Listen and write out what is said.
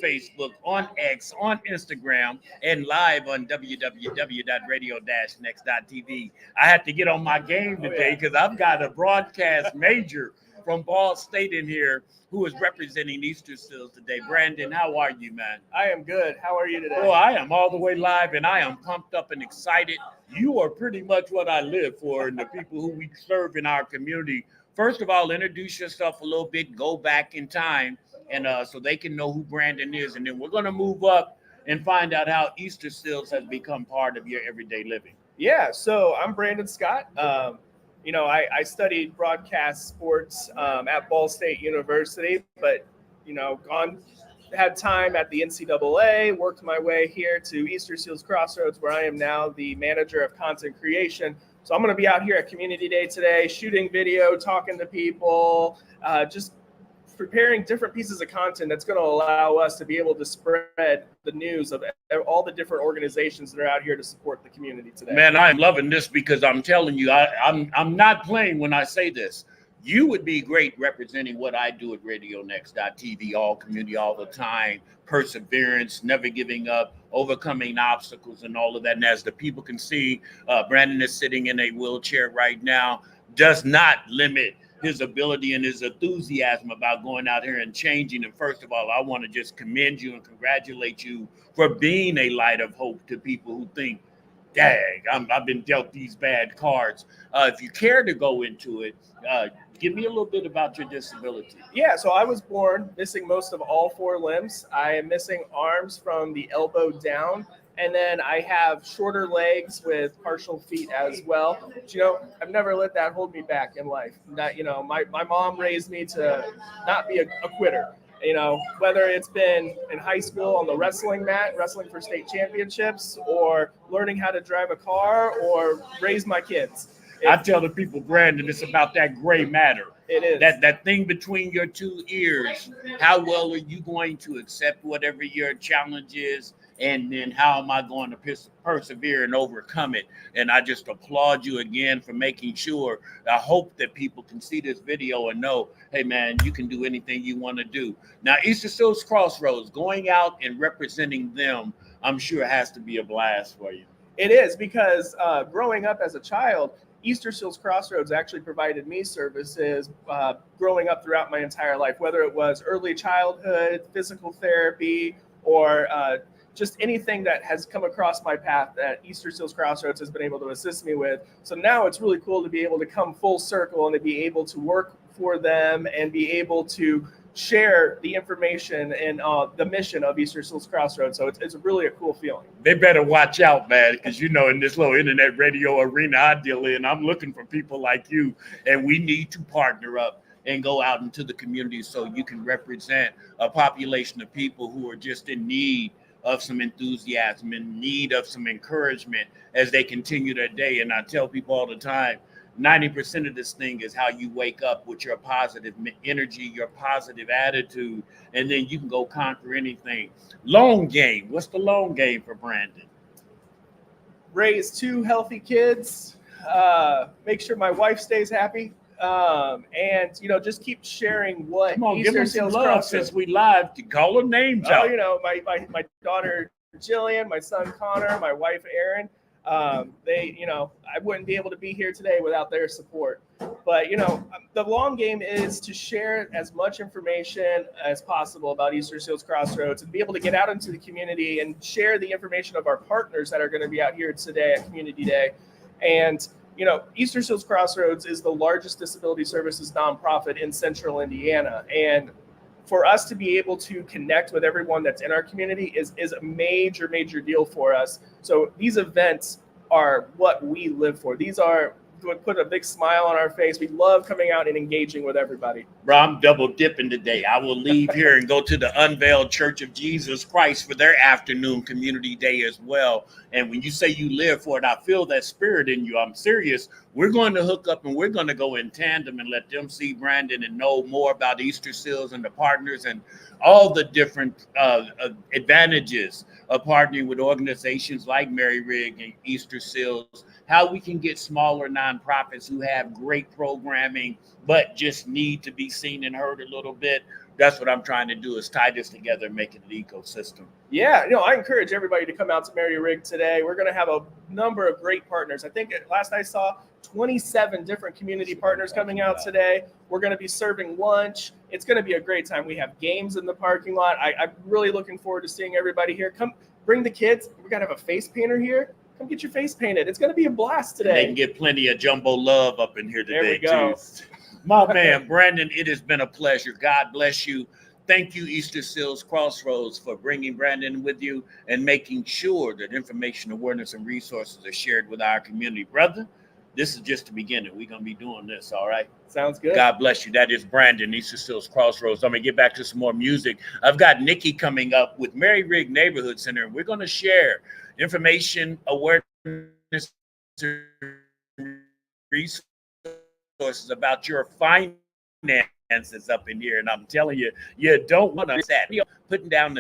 Facebook, on X, on Instagram, and live on www.radio-next.tv. I had to get on my game today because I've got a broadcast major from Ball State in here who is representing Easter Seals today. Brandon, how are you, man? I am good. How are you today? Oh, I am all the way live, and I am pumped up and excited. You are pretty much what I live for, and the people who we serve in our community. First of all, introduce yourself a little bit, go back in time, and so they can know who Brandon is, and then we're going to move up and find out how Easter Seals has become part of your everyday living. Yeah, so I'm Brandon Scott. I studied broadcast sports at Ball State University, but, had time at the NCAA, worked my way here to Easter Seals Crossroads, where I am now the manager of content creation. So I'm going to be out here at Community Day today, shooting video, talking to people, just preparing different pieces of content that's going to allow us to be able to spread the news of all the different organizations that are out here to support the community today. Man, I'm loving this because I'm telling you, I'm not playing when I say this. You would be great representing what I do at RadioNext.tv, all community, all the time, perseverance, never giving up, overcoming obstacles and all of that. And as the people can see, Brandon is sitting in a wheelchair right now, does not limit his ability and his enthusiasm about going out here and changing. And first of all, I want to just commend you and congratulate you for being a light of hope to people who think, dang, I've been dealt these bad cards. If you care to go into it, give me a little bit about your disability. Yeah, so I was born missing most of all four limbs. I am missing arms from the elbow down, and then I have shorter legs with partial feet as well. But, I've never let that hold me back in life. That, my mom raised me to not be a quitter. Whether it's been in high school on the wrestling mat, wrestling for state championships, or learning how to drive a car or raise my kids. I tell the people, Brandon, it's about that gray matter. It is. That thing between your two ears. How well are you going to accept whatever your challenge is? And then how am I going to persevere and overcome it? And I just applaud you again for making sure. I hope that people can see this video and know, hey, man, you can do anything you want to do. Now, Easter Seals Crossroads, going out and representing them, I'm sure has to be a blast for you. It is, because growing up as a child, Easter Seals Crossroads actually provided me services growing up throughout my entire life, whether it was early childhood, physical therapy, or just anything that has come across my path that Easter Seals Crossroads has been able to assist me with. So now it's really cool to be able to come full circle and to be able to work for them and be able to share the information and the mission of Easter Seals Crossroads. So it's really a cool feeling. They better watch out, man, because in this little internet radio arena I deal in, I'm looking for people like you, and we need to partner up and go out into the community so you can represent a population of people who are just in need of some enthusiasm, in need of some encouragement as they continue their day. And I tell people all the time, 90% of this thing is how you wake up with your positive energy, your positive attitude, and then you can go conquer anything. Long game. What's the long game for Brandon? Raise 2 healthy kids, make sure my wife stays happy, and just keep sharing what. Come on, Easter give us some Seals love Crossroads. since we live to call her names out. My daughter Jillian, my son Connor, my wife Erin. I wouldn't be able to be here today without their support. But, the long game is to share as much information as possible about Easter Seals Crossroads and be able to get out into the community and share the information of our partners that are going to be out here today at Community Day. And, Easter Seals Crossroads is the largest disability services nonprofit in Central Indiana. And for us to be able to connect with everyone that's in our community is a major, major deal for us. So these events are what we live for. These are what put a big smile on our face. We love coming out and engaging with everybody. Bro, I'm double dipping today. I will leave here and go to the Unveiled Church of Jesus Christ for their afternoon community day as well. And when you say you live for it, I feel that spirit in you. I'm serious. We're going to hook up and we're going to go in tandem and let them see Brandon and know more about Easter Seals and the partners and all the different advantages of partnering with organizations like Mary Rig and Easter Seals, how we can get smaller nonprofits who have great programming but just need to be seen and heard a little bit, that's what I'm trying to do, is tie this together and make it an ecosystem. Yeah, I encourage everybody to come out to Mary Rig today. We're going to have a number of great partners. I think last I saw 27 different community partners coming out today. We're going to be serving lunch. It's going to be a great time. We have games in the parking lot. I'm really looking forward to seeing everybody here. Come bring the kids. We're going to have a face painter here. Come get your face painted. It's going to be a blast today. And they can get plenty of jumbo love up in here today, there we go. too. My man, Brandon, it has been a pleasure. God bless you. Thank you, Easter Seals Crossroads, for bringing Brandon with you and making sure that information, awareness, and resources are shared with our community. Brother, this is just the beginning. We're going to be doing this, all right? Sounds good. God bless you. That is Brandon, Easter Seals Crossroads. I'm going to get back to some more music. I've got Nikki coming up with Mary Rig Neighborhood Center. We're going to share information, awareness, resources about your finances up in here. And I'm telling you, you don't want to miss that. Putting down the